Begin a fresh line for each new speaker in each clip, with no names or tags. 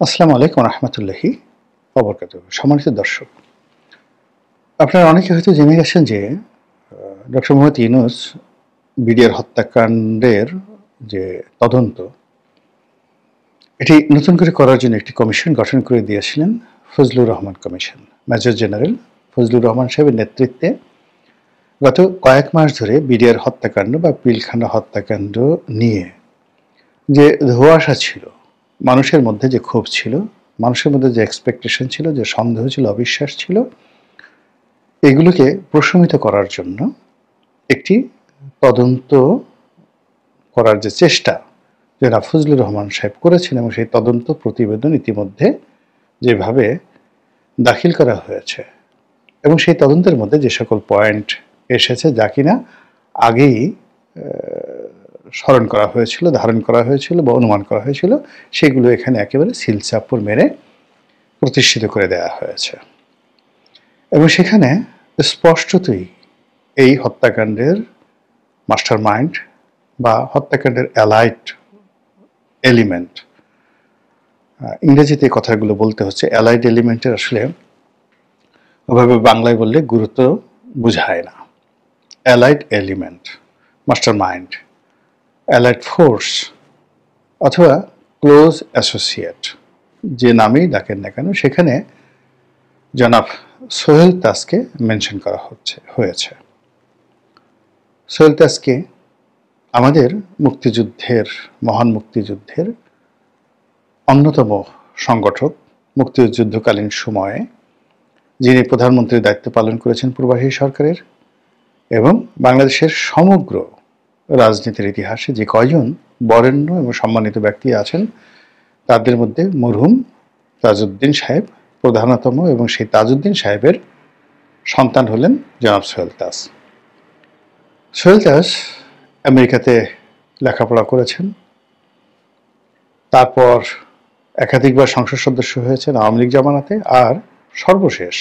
আসসালামু আলাইকুম রহমতুল্লাহি ওবরকাতুহ। সম্মানিত দর্শক, আপনারা অনেকে হয়তো জেনে গেছেন যে ডক্টর মোহাম্মদ ইউনূস বিডিআর হত্যাকাণ্ডের যে তদন্ত, এটি নতুন করে করার জন্য একটি কমিশন গঠন করে দিয়েছিলেন Fazlur Rahman commission. Major general Fazlur Rahman সাহেবের নেতৃত্বে গত কয়েক মাস ধরে বিডিআর হত্যাকাণ্ড বা পিলখানা হত্যাকাণ্ড নিয়ে যে ধোঁয়াশা ছিল, মানুষের মধ্যে যে ক্ষোভ ছিল, মানুষের মধ্যে যে এক্সপেকটেশন ছিল, যে সন্দেহ ছিল, অবিশ্বাস ছিল, এগুলোকে প্রশমিত করার জন্য একটি তদন্ত করার যে চেষ্টা জনাব ফজলুর রহমান সাহেব করেছেন, এবং সেই তদন্ত প্রতিবেদন ইতিমধ্যে যেভাবে দাখিল করা হয়েছে এবং সেই তদন্তের মধ্যে যে সকল পয়েন্ট এসেছে যা কিনা আগেই স্মরণ করা হয়েছিল, ধারণ করা হয়েছিল বা অনুমান করা হয়েছিল, সেগুলো এখানে একেবারে সিলচাপ্পর মেরে প্রতিষ্ঠিত করে দেওয়া হয়েছে। এবং সেখানে স্পষ্টতই এই হত্যাকাণ্ডের মাস্টার মাইন্ড বা হত্যাকাণ্ডের অ্যালাইড এলিমেন্ট, ইংরেজিতে কথাগুলো বলতে হচ্ছে অ্যালাইড এলিমেন্টের আসলে ওভাবে বাংলায় বললে গুরুত্ব বুঝায় না। Allied element, master mind, allied force অথবা ক্লোজ অ্যাসোসিয়েট, যে নামেই ডাকেন না কেন, সেখানে জনাব সোহেল তাজকে মেনশন করা হয়েছে। সোহেল তাজকে আমাদের মুক্তিযুদ্ধের, মহান মুক্তিযুদ্ধের অন্যতম সংগঠক, মুক্তিযুদ্ধকালীন সময়ে যিনি প্রধানমন্ত্রীর দায়িত্ব পালন করেছেন প্রবাসী সরকারের, এবং বাংলাদেশের সমগ্র রাজনীতির ইতিহাসে যে কয়জন বরেণ্য এবং সম্মানিত ব্যক্তি আছেন, তাদের মধ্যে মরহুম তাজউদ্দিন সাহেব প্রধানতম, এবং সেই তাজউদ্দিন সাহেবের সন্তান হলেন জনাব সোহেল তাজ। সোহেল তাজ আমেরিকাতে লেখাপড়া করেছেন, তারপর একাধিকবার সংসদ সদস্য হয়েছেন আওয়ামী লীগ জামানাতে, আর সর্বশেষ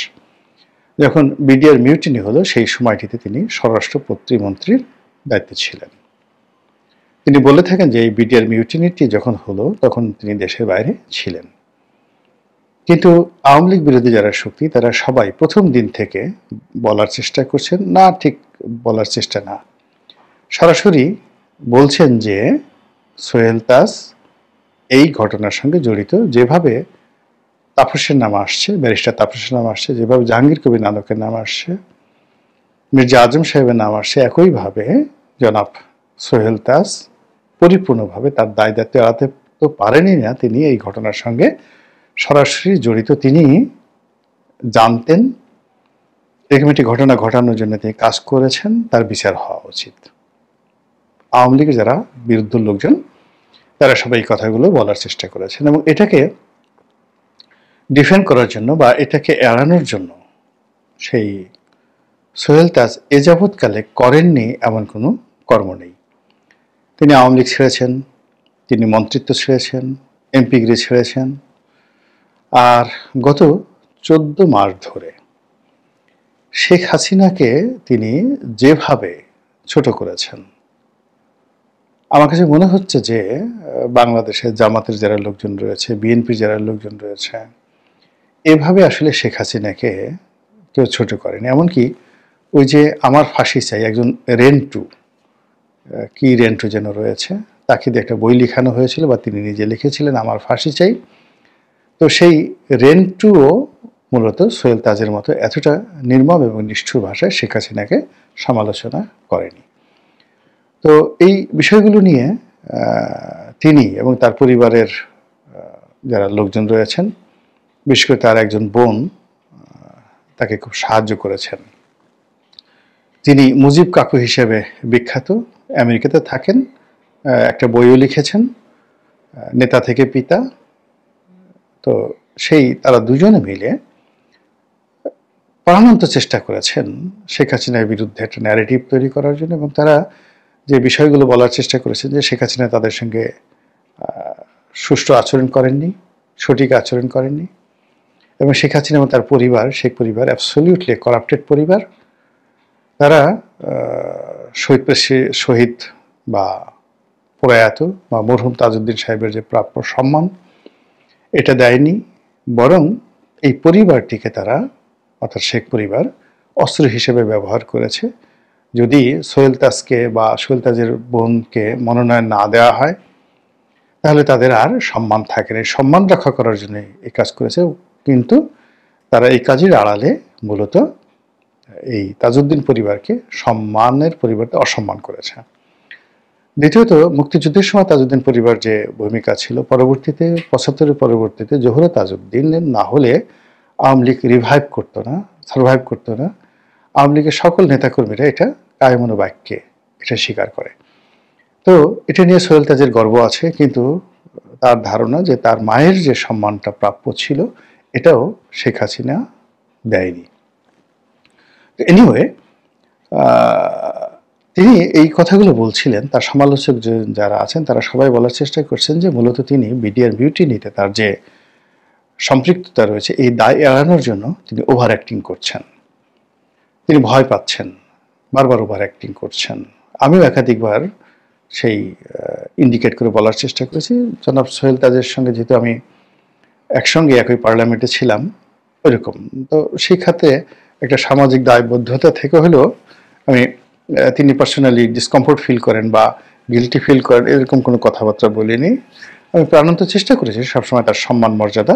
যখন বিডিআর মিউটিনি হলো সেই সময়টিতে তিনি স্বরাষ্ট্র প্রতিমন্ত্রীর দায়িত্বে ছিলেন। তিনি বলে থাকেন যে এই বিডিআর মিউটিনিটি যখন হলো তখন তিনি দেশের বাইরে ছিলেন। কিন্তু আওয়ামী লীগ বিরোধী যারা শক্তি, তারা সবাই প্রথম দিন থেকে বলার চেষ্টা করছেন, না ঠিক বলার চেষ্টা না, সরাসরি বলছেন যে সোহেল তাজ এই ঘটনার সঙ্গে জড়িত। যেভাবে তাপসের নাম আসছে, ব্যারিস্টার তাপসের নাম আসছে, যেভাবে জাহাঙ্গীর কবির নানকের নাম আসছে, মির্জা আজম সাহেবের নাম আসছে, একইভাবে জনাব সোহেল তাজ পরিপূর্ণভাবে তার দায় দায়িত্ব এড়াতে তো পারেনই না, তিনি এই ঘটনার সঙ্গে সরাসরি জড়িত। তিনি জানতেন এরকম একটি ঘটনা ঘটানোর জন্য তিনি কাজ করেছেন, তার বিচার হওয়া উচিত। আওয়ামী লীগের যারা বিরুদ্ধ লোকজন, তারা সবাই এই কথাগুলো বলার চেষ্টা করেছেন, এবং এটাকে ডিফেন্ড করার জন্য বা এটাকে এড়ানোর জন্য সেই সোহেল তাজ এ যাবৎকালে করেননি এমন কোনো কর্ম নেই। তিনি আওয়ামী লীগ ছেড়েছেন, তিনি মন্ত্রিত্ব ছেড়েছেন, এমপিগিরি ছেড়েছেন, আর গত 14 মাস ধরে শেখ হাসিনাকে তিনি যেভাবে ছোট করেছেন, আমার কাছে মনে হচ্ছে যে বাংলাদেশের জামাতের যারা লোকজন রয়েছে, বিএনপির যারা লোকজন রয়েছে, এভাবে আসলে শেখ হাসিনাকে কেউ ছোট করেনি। এমনকি ওই যে আমার ফাঁসি চাই, একজন রেন্টু, কি রেন্টু যেন রয়েছে, তাকে দিয়ে একটা বই লেখানো হয়েছিল বা তিনি নিজে লিখেছিলেন আমার ফাঁসি চাই। তো সেই রেন্টুও মূলত সোহেল তাজের মতো এতটা নির্মম এবং নিষ্ঠুর ভাষায় শেখ হাসিনাকে সমালোচনা করেনি। তো এই বিষয়গুলো নিয়ে তিনি এবং তার পরিবারের যারা লোকজন রয়েছেন, বিশেষ করে তার একজন বোন তাকে খুব সাহায্য করেছেন। তিনি মুজিব কাকু হিসেবে বিখ্যাত, আমেরিকাতে থাকেন, একটা বইও লিখেছেন, নেতা থেকে পিতা। তো সেই তারা দুজনে মিলে প্রাণান্ত চেষ্টা করেছেন শেখ হাসিনার বিরুদ্ধে একটা ন্যারেটিভ তৈরি করার জন্য, এবং তারা যে বিষয়গুলো বলার চেষ্টা করেছেন যে শেখ হাসিনা তাদের সঙ্গে সুষ্ঠু আচরণ করেননি, সঠিক আচরণ করেননি, এবং শেখ হাসিনা এবং তার পরিবার, শেখ পরিবার অ্যাবসলিউটলি করাপ্টেড পরিবার। তারা শহীদ বা প্রয়াত বা মরহুম তাজউদ্দিন সাহেবের যে প্রাপ্য সম্মান, এটা দেয়নি, বরং এই পরিবারটিকে তারা, অর্থাৎ শেখ পরিবার, অস্ত্র হিসেবে ব্যবহার করেছে। যদি সোহেল তাজকে বা সোহেল তাজের বোনকে মনোনয়ন না দেওয়া হয়, তাহলে তাদের আর সম্মান থাকে না। সম্মান রক্ষা করার জন্য এই কাজ করেছে, কিন্তু তারা এই কাজের আড়ালে মূলত এই তাজউদ্দিন পরিবারকে সম্মানের পরিবর্তে অসম্মান করেছে। দ্বিতীয়ত, মুক্তিযুদ্ধের সময় তাজউদ্দিন পরিবার যে ভূমিকা ছিল, পরবর্তীতে ৭৫-এর পরবর্তীতে জোহরা তাজউদ্দিন না হলে আওয়ামী লীগ রিভাইভ করতো না, সার্ভাইভ করতো না। আওয়ামী লীগের সকল নেতাকর্মীরা এটা কায়মনো বাক্যে এটা স্বীকার করে। তো এটা নিয়ে সোহেল তাজের গর্ব আছে, কিন্তু তার ধারণা যে তার মায়ের যে সম্মানটা প্রাপ্য ছিল এটাও শেখ হাসিনা দেয়নি। এনিওয়ে, তিনি এই কথাগুলো বলছিলেন, তার সমালোচক যারা আছেন তারা সবাই বলার চেষ্টা করছেন যে মূলত তিনি বিডিআর মিউটিনিতে তার যে সম্পৃক্ততা রয়েছে এই দায় এড়ানোর জন্য তিনি ওভার অ্যাক্টিং করছেন, তিনি ভয় পাচ্ছেন, বারবার ওভার অ্যাক্টিং করছেন। আমিও একাধিকবার সেই ইন্ডিকেট করে বলার চেষ্টা করেছি। জনাব সোহেল তাজের সঙ্গে যেহেতু আমি একসঙ্গে একই পার্লামেন্টে ছিলাম, ওইরকম তো সেই খাতে একটা সামাজিক দায়বদ্ধতা থেকে হলেও আমি তিনি পার্সোনালি ডিসকমফোর্ট ফিল করেন বা গিলটি ফিল করেন এরকম কোনো কথাবার্তা বলিনি। আমি প্রাণান্ত চেষ্টা করেছি সবসময় তার সম্মান মর্যাদা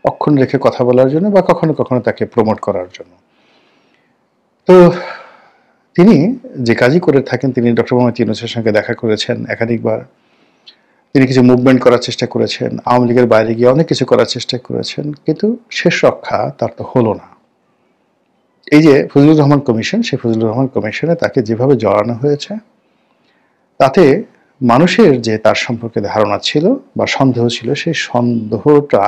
অক্ষুণ্ণ রেখে কথা বলার জন্য বা কখনো কখনো তাকে প্রমোট করার জন্য। তো তিনি যে কাজই করে থাকেন, তিনি ডক্টর মোহাম্মদ ইউনূসের সঙ্গে দেখা করেছেন একাধিকবার, তিনি কিছু মুভমেন্ট করার চেষ্টা করেছেন, আওয়ামী লীগের বাইরে গিয়ে অনেক কিছু করার চেষ্টা করেছেন, কিন্তু শেষ রক্ষা তার তো হলো না। এই যে ফজলুর রহমান কমিশন, সেই ফজলুর রহমান কমিশনে তাকে যেভাবে জড়ানো হয়েছে, তাতে মানুষের যে তার সম্পর্কে ধারণা ছিল বা সন্দেহ ছিল, সেই সন্দেহটা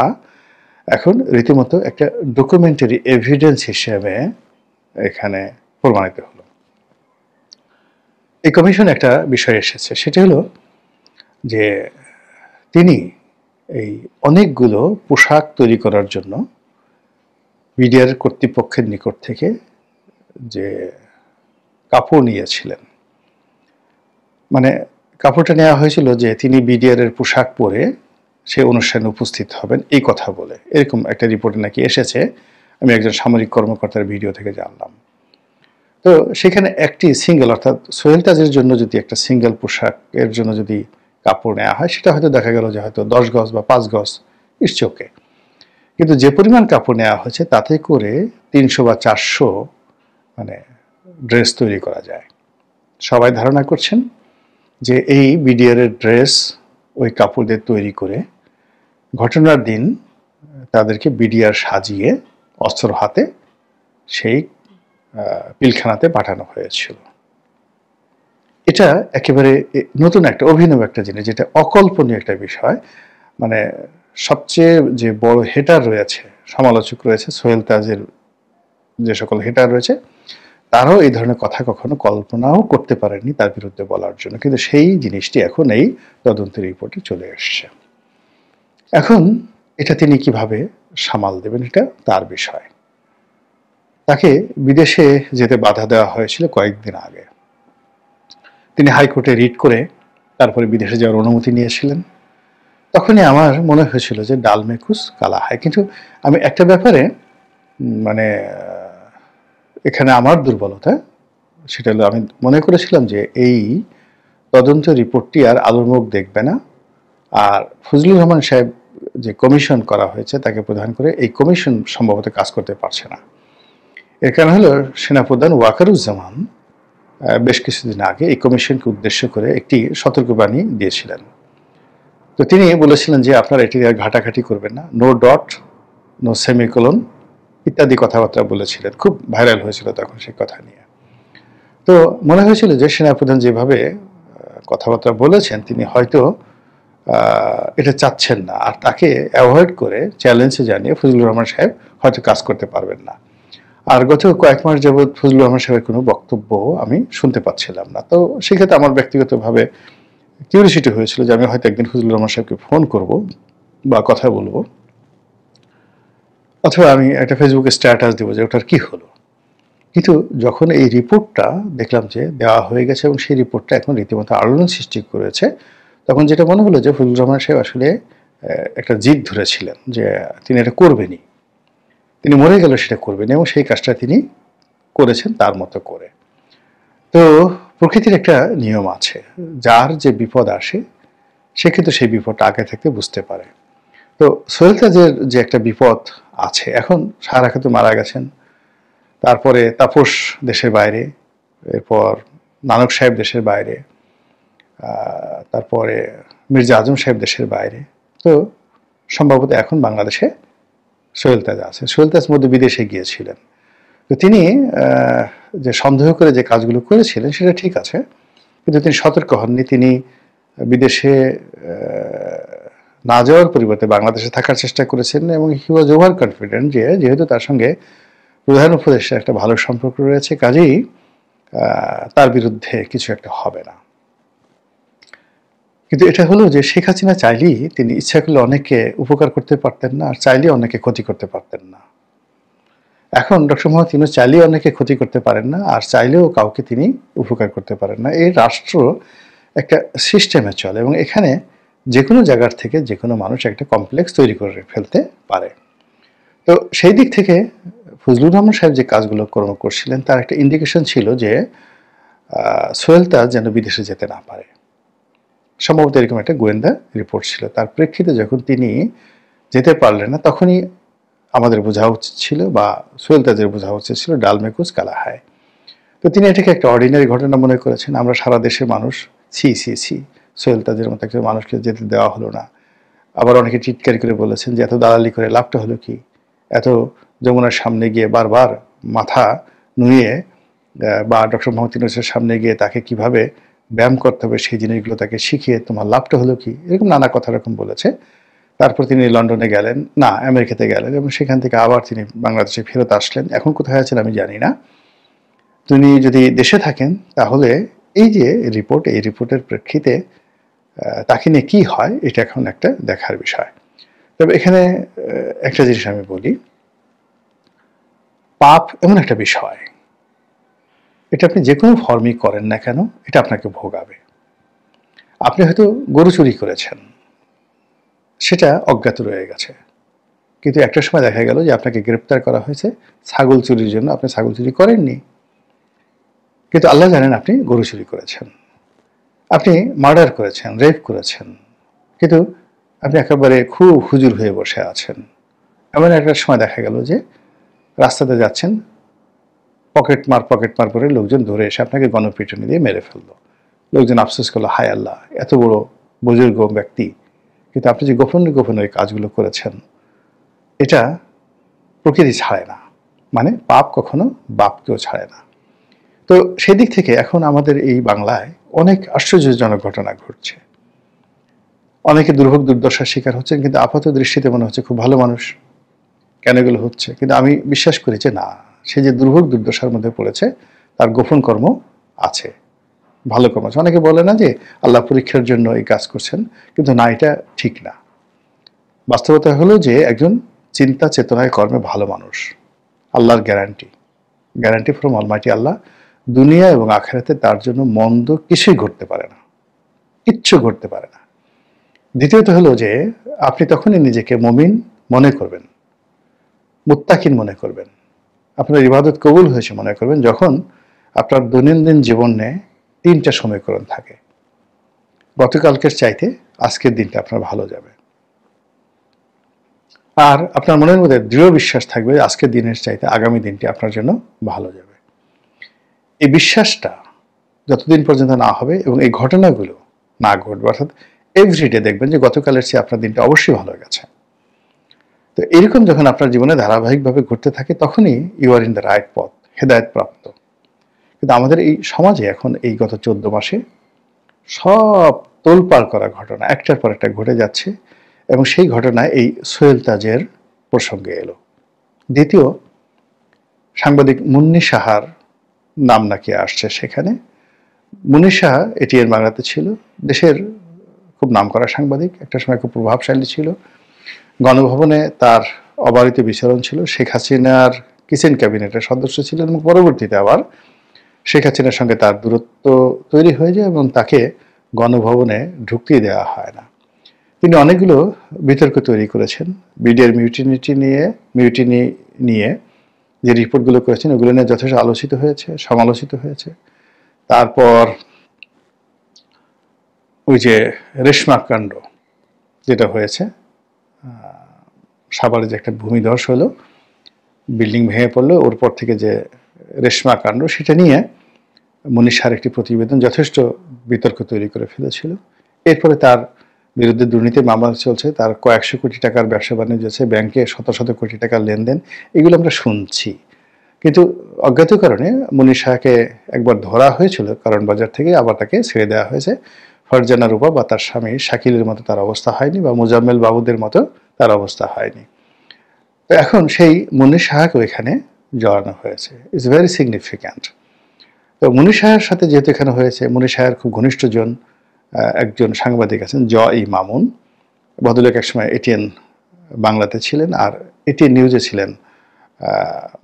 এখন রীতিমতো একটা ডকুমেন্টারি এভিডেন্স হিসেবে এখানে প্রমাণিত হলো। এই কমিশনে একটা বিষয় এসেছে, সেটা হলো যে তিনি এই অনেকগুলো পোশাক তৈরি করার জন্য বিডিআর কর্তৃপক্ষের নিকট থেকে যে কাপড় নিয়েছিলেন, মানে কাপড়টা নেওয়া হয়েছিল যে তিনি বিডিআর এর পোশাক পরে সে অনুষ্ঠানে উপস্থিত হবেন এই কথা বলে, এরকম একটা রিপোর্টে নাকি এসেছে। আমি একজন সামরিক কর্মকর্তার ভিডিও থেকে জানলাম। তো সেখানে একটি সিঙ্গেল, অর্থাৎ সোহেল তাজের জন্য যদি একটা সিঙ্গেল পোশাক এর জন্য যদি কাপড় নেওয়া হয়, সেটা হয়তো দেখা গেল যে হয়তো 10 গজ বা 5 গজ ইটস ওকে। কিন্তু যে পরিমাণ কাপড় নেওয়া হয়েছে তাতে করে 300 বা 400 মানে ড্রেস তৈরি করা যায়। সবাই ধারণা করছেন যে এই বিডিআর এর ড্রেস ওই কাপড় দিয়ে তৈরি করে ঘটনার দিন তাদেরকে বিডিআর সাজিয়ে অস্ত্র হাতে সেই পিলখানাতে পাঠানো হয়েছিল। এটা একেবারে নতুন একটা অভিনব একটা জিনিস, যেটা অকল্পনীয় একটা বিষয়। মানে সবচেয়ে যে বড় হেটার রয়েছে, সমালোচক রয়েছে, সোহেল তাজের যে সকল হেটার রয়েছে, তারাও এই ধরনের কথা কখনো কল্পনাও করতে পারেননি তার বিরুদ্ধে বলার জন্য, কিন্তু সেই জিনিসটি এখন এই তদন্তের রিপোর্টে চলে এসছে। এখন এটা তিনি কিভাবে সামাল দেবেন এটা তার বিষয়। তাকে বিদেশে যেতে বাধা দেওয়া হয়েছিল কয়েকদিন আগে, তিনি হাইকোর্টে রিট করে তারপরে বিদেশে যাওয়ার অনুমতি নিয়েছিলেন। তখনই আমার মনে হয়েছিল যে ডাল মে কুছ কালা হয়। কিন্তু আমি একটা ব্যাপারে মানে এখানে আমার দুর্বলতা, সেটা হলো আমি মনে করেছিলাম যে এই তদন্ত রিপোর্টটি আর আলোর মুখ দেখবে না, আর ফজলুর রহমান সাহেব যে কমিশন করা হয়েছে তাকে প্রধান করে এই কমিশন সম্ভবত কাজ করতে পারছে না। এর কারণ হলো সেনাপ্রধান ওয়াকারুজ্জামান বেশ কিছুদিন আগে এই কমিশনকে উদ্দেশ্য করে একটি সতর্কবাণী দিয়েছিলেন। তো তিনি বলেছিলেন যে আপনারা এটি ঘাটাঘাটি করবেন না, নো ডট, নো সেমিকোলন ইত্যাদি কথাবার্তা বলেছিলেন। খুব ভাইরাল হয়েছিল তখন সেই কথা নিয়ে। তো মনে হয়েছিল যে সেনাপ্রধান যেভাবে কথাবার্তা বলেছেন তিনি হয়তো এটা চাচ্ছেন না, আর তাকে অ্যাভয়েড করে চ্যালেঞ্জে জানিয়ে ফজলুর রহমান সাহেব হয়তো কাজ করতে পারবেন না। আর গত কয়েক মাস যাবৎ ফজলুর রহমান সাহেবের কোনো বক্তব্য আমি শুনতে পাচ্ছিলাম না। তো সেক্ষেত্রে আমার ব্যক্তিগতভাবে কিউরিওসিটি হয়েছিল যে আমি হয়তো একদিন ফজলুর রহমান সাহেবকে ফোন করব বা কথা বলবো, অথবা আমি একটা ফেসবুকে স্ট্যাটাস দেবো যে ওটার কি হলো। কিন্তু যখন এই রিপোর্টটা দেখলাম যে দেওয়া হয়ে গেছে এবং সেই রিপোর্টটা এখন রীতিমতো আলোড়ন সৃষ্টি করেছে, তখন যেটা মনে হলো যে ফজলুর রহমান সাহেব আসলে একটা জিদ ধরেছিলেন যে তিনি এটা করবেনই, তিনি মরে গেল সেটা করবেন, এবং সেই কাজটা তিনি করেছেন তার মতো করে। তো প্রকৃতির একটা নিয়ম আছে, যার যে বিপদ আসে সে কিন্তু সেই বিপদটা আগে থাকতে বুঝতে পারে। তো সোহেল তাজের যে একটা বিপদ আছে, এখন সারা খাতু মারা গেছেন, তারপরে তাপস দেশের বাইরে, এরপর নানক সাহেব দেশের বাইরে, তারপরে মির্জা আজম সাহেব দেশের বাইরে। তো সম্ভবত এখন বাংলাদেশে সোহেল তাজ আছে। সোহেল তাজ মধ্যে বিদেশে গিয়েছিলেন। তো তিনি যে সন্দেহ করে যে কাজগুলো করেছিলেন সেটা ঠিক আছে, কিন্তু তিনি সতর্ক হননি। তিনি বিদেশে না যাওয়ার পরিবর্তে বাংলাদেশে থাকার চেষ্টা করেছেন, এবং হি ওয়াজ ওভার কনফিডেন্ট যে যেহেতু তার সঙ্গে প্রধান উপদেষ্টার একটা ভালো সম্পর্ক রয়েছে, কাজেই তার বিরুদ্ধে কিছু একটা হবে না। কিন্তু এটা হলো যে শেখ হাসিনা চাইলেই তিনি ইচ্ছা করলে অনেকে উপকার করতে পারতেন না, আর চাইলেই অনেকে ক্ষতি করতে পারতেন না। এখন ডক্টর মোহাম্মদ ইউনূস চাইলেও অনেকে ক্ষতি করতে পারেন না, আর চাইলেও কাউকে তিনি উপকার করতে পারেন না। এই রাষ্ট্র একটা সিস্টেমে চলে, এবং এখানে যে কোনো জায়গার থেকে যে কোনো মানুষ একটা কমপ্লেক্স তৈরি করে ফেলতে পারে। তো সেই দিক থেকে ফজলুর রহমান সাহেব যে কাজগুলো কর্ম করছিলেন তার একটা ইন্ডিকেশন ছিল যে সোহেল তাজ যেন বিদেশে যেতে না পারে। সম্ভবত এরকম একটা গোয়েন্দা রিপোর্ট ছিল। তার প্রেক্ষিতে যখন তিনি যেতে পারলেন না, তখনই আমাদের বোঝা উচিত ছিল, বা সোহেল তাজের বোঝা উচিত ছিল, ডাল মে কুছ কালা হায়। তো তিনি এটাকে একটা অর্ডিনারি ঘটনা মনে করেছেন। আমরা সারা দেশের মানুষ ছি ছি ছি, সোহেল তাজের মতো একটা মানুষকে যেতে দেওয়া হলো না। আবার অনেকে চিৎকার করে বলেছেন যে এত দালালি করে লাভটা হলো কি, এত যমুনার সামনে গিয়ে বারবার মাথা নুয়ে, বা ডক্টর মোহাম্মদ ইউনূসের সামনে গিয়ে তাকে কিভাবে ব্যায়াম করতে হবে সেই জিনিসগুলো তাকে শিখিয়ে তোমার লাভটা হলো কি, এরকম নানা কথা রকম বলেছে। তারপর তিনি লন্ডনে গেলেন, না আমেরিকাতে গেলেন, এবং সেখান থেকে আবার তিনি বাংলাদেশে ফেরত আসলেন। এখন কোথায় আছেন আমি জানি না। তিনি যদি দেশে থাকেন তাহলে এই যে রিপোর্ট, এই রিপোর্টের প্রেক্ষিতে তাকে নিয়ে কী হয় এটা এখন একটা দেখার বিষয়। তবে এখানে একটা জিনিস আমি বলি, পাপ এমন একটা বিষয়, এটা আপনি যে কোনো ফর্মই করেন না কেন এটা আপনাকে ভোগাবে। আপনি হয়তো গরু চুরি করেছেন, সেটা অজ্ঞাত রয়ে গেছে, কিন্তু একটা সময় দেখা গেল যে আপনাকে গ্রেপ্তার করা হয়েছে ছাগল চুরির জন্য। আপনি ছাগল চুরি করেননি, কিন্তু আল্লাহ জানেন আপনি গরু চুরি করেছেন। আপনি মার্ডার করেছেন, রেপ করেছেন, কিন্তু আপনি একেবারে খুব হুজুর হয়ে বসে আছেন। এমন একটা সময় দেখা গেল যে রাস্তাতে যাচ্ছেন, পকেট মার করে লোকজন ধরে এসে আপনাকে গণপিটুনি দিয়ে মেরে ফেললো। লোকজন আফসোস করলো, হায় আল্লাহ, এত বড় বুজুর্গ ব্যক্তি, কিন্তু আপনি যে গোপনে গোপনে ওই কাজগুলো করেছেন, এটা প্রকৃতি ছাড়ে না, মানে পাপ কখনো বাপকেও ছাড়ে না। তো সেদিক থেকে এখন আমাদের এই বাংলায় অনেক আশ্চর্যজনক ঘটনা ঘটছে। অনেকে দুর্ভোগ দুর্দশার শিকার হচ্ছেন, কিন্তু আপাত দৃষ্টিতে মনে হচ্ছে খুব ভালো মানুষ। কেন এগুলো হচ্ছে? কিন্তু আমি বিশ্বাস করি যে না, সে যে দুর্ভোগ দুর্দশার মধ্যে পড়েছে তার গোপন কর্ম আছে, ভালো কর্ম আছে। অনেকে বলে না যে আল্লাহ পরীক্ষার জন্য এই কাজ করছেন, কিন্তু না, এটা ঠিক না। বাস্তবতা হলো যে একজন চিন্তা চেতনায় কর্মে ভালো মানুষ আল্লাহর গ্যারান্টি ফ্রম অলমাইটি আল্লাহ, দুনিয়া এবং আখিরাতে তার জন্য মন্দ কিছুই ঘটতে পারে না, কিচ্ছু ঘটতে পারে না। দ্বিতীয়ত হলো যে আপনি তখনই নিজেকে মুমিন মনে করবেন, মুত্তাকিন মনে করবেন, আপনার ইবাদত কবুল হয়েছে মনে করবেন, যখন আপনার দৈনন্দিন জীবনে 3টা সমীকরণ থাকে। গতকালকের চাইতে আজকের দিনটা আপনার ভালো যাবে, আর আপনার মনের মধ্যে দৃঢ় বিশ্বাস থাকবে আজকের দিনের চাইতে আগামী দিনটি আপনার জন্য ভালো যাবে। এই বিশ্বাসটা যতদিন পর্যন্ত না হবে এবং এই ঘটনাগুলো না ঘটবে, অর্থাৎ এভরিডে দেখবেন যে গতকালের চেয়ে আপনার দিনটা অবশ্যই ভালো গেছে। তো এরকম যখন আপনার জীবনে ধারাবাহিকভাবে ঘটতে থাকে, তখনই you are in the right পথ, হেদায়েত প্রাপ্ত। কিন্তু আমাদের এই সমাজে এখন এই গত 14 মাসে সব তোলপাড় করা ঘটনা একটার পর একটা ঘটে যাচ্ছে, এবং সেই ঘটনায় এই সোহেল তাজের প্রসঙ্গে এলো। দ্বিতীয়, সাংবাদিক মুন্নি সাহার নাম নাকি আসছে সেখানে। মুন্নি সাহা এটিএন বাংলাতে ছিল, দেশের খুব নামকরা সাংবাদিক, একটা সময় খুব প্রভাবশালী ছিল। গণভবনে তার অবারিত বিচরণ ছিল, শেখ হাসিনার কিচেন ক্যাবিনেটের সদস্য ছিলেন, এবং পরবর্তীতে আবার শেখ হাসিনার সঙ্গে তার দূরত্ব তৈরি হয়ে যায় এবং তাকে গণভবনে ঢুকতে দেওয়া হয় না। তিনি অনেকগুলো বিতর্ক তৈরি করেছেন। বিডিআর মিউটিনি নিয়ে যে রিপোর্টগুলো করেছেন ওগুলো নিয়ে যথেষ্ট আলোচিত হয়েছে, সমালোচিত হয়েছে। তারপর ওই যে রেশমা কাণ্ড যেটা হয়েছে, সাভারে যে একটা ভূমিধস হলো, বিল্ডিং ভেঙে পড়লো, ওর পর থেকে যে রেশমা কাণ্ড, সেটা নিয়ে মনীষ শাহর একটি প্রতিবেদন যথেষ্ট বিতর্ক তৈরি করে ফেলেছিল। এরপরে তার বিরুদ্ধে দুর্নীতির মামলা চলছে, তার কয়েকশো কোটি টাকার ব্যবসা বাণিজ্য আছে, ব্যাংকে শত শত কোটি টাকার লেনদেন, এগুলো আমরা শুনছি। কিন্তু অজ্ঞাত কারণে মনীষ শাহকে একবার ধরা হয়েছিল কারণ বাজার থেকে, আবার তাকে ছেড়ে দেওয়া হয়েছে। ফারজানা রূপা বা তার স্বামী শাকিলের মতো তার অবস্থা হয়নি, বা মোজাম্মেল বাবুদের মতো তার অবস্থা হয়নি। তো এখন সেই মনীষ শাহকে এখানে জড়ানো হয়েছে। It's very significant. তো মনীষ শাহের সাথে যেহেতু এখানে হয়েছে, মনীষ শাহের খুব ঘনিষ্ঠজন একজন সাংবাদিক আছেন ই মামুন। ভদ্রলোক একসময় এটিএন বাংলাতে ছিলেন, আর এটিএন নিউজে ছিলেন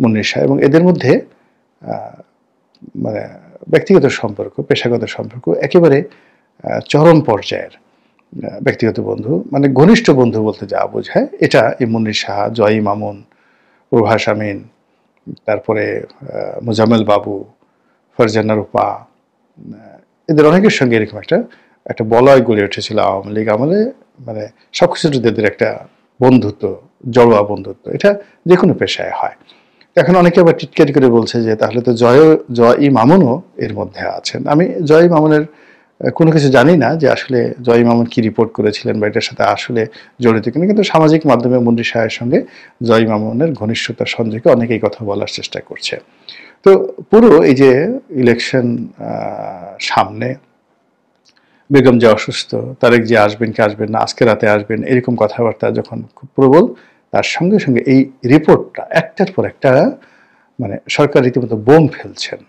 মনীষ শাহ, এবং এদের মধ্যে মানে ব্যক্তিগত সম্পর্ক, পেশাগত সম্পর্ক একেবারে চরম পর্যায়ের। ব্যক্তিগত বন্ধু মানে ঘনিষ্ঠ বন্ধু বলতে যা বোঝায়, এটা এই মনীষ শাহ, ই মামুন, প্রভাস আমিন, তারপরে মোজাম্মেল বাবু, ফারজানা রূপা, এদের অনেকের সঙ্গে এরকম একটা বলয় গড়ে উঠেছিল আওয়ামী লীগ আমলে। মানে সবকিছু এদের একটা বন্ধুত্ব, জড়োয়া বন্ধুত্ব, এটা যে কোনো পেশায় হয়। এখন অনেকে আবার টিটকারি করে বলছে যে তাহলে তো ই মামুনও এর মধ্যে আছেন। আমি ই মামুনের কোনো কিছু জানি না যে আসলে ই মামুন কি রিপোর্ট করেছিলেন বা এটার সাথে আসলে জড়িত কিনা, কিন্তু সামাজিক মাধ্যমে মনীষ শাহের সঙ্গে ই মামুনের ঘনিষ্ঠতার সংযোগে অনেকেই কথা বলার চেষ্টা করছে। তো পুরো এই যে ইলেকশন সামনে, বেগম যে অসুস্থ, তারেক যে আসবেন কি আসবেন না, আজকে রাতে আসবেন, এরকম কথাবার্তা যখন খুব প্রবল, তার সঙ্গে সঙ্গে এই রিপোর্টটা একটার পর একটা, মানে সরকার রীতিমতো বোম ফেলছেন।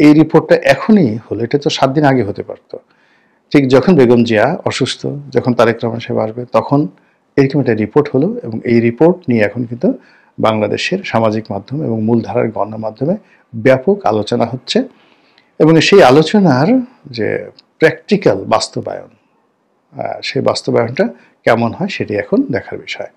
এই রিপোর্টটা এখনই হলো, এটা তো 7 দিন আগে হতে পারতো। ঠিক যখন বেগম জিয়া অসুস্থ, যখন তারেক রহমান সাহেব আসবে, তখন এরকম একটা রিপোর্ট হলো, এবং এই রিপোর্ট নিয়ে এখন কিন্তু বাংলাদেশের সামাজিক মাধ্যম এবং মূলধারার গণমাধ্যমে ব্যাপক আলোচনা হচ্ছে, এবং সেই আলোচনার যে প্র্যাকটিক্যাল বাস্তবায়ন, সেই বাস্তবায়নটা কেমন হয় সেটি এখন দেখার বিষয়।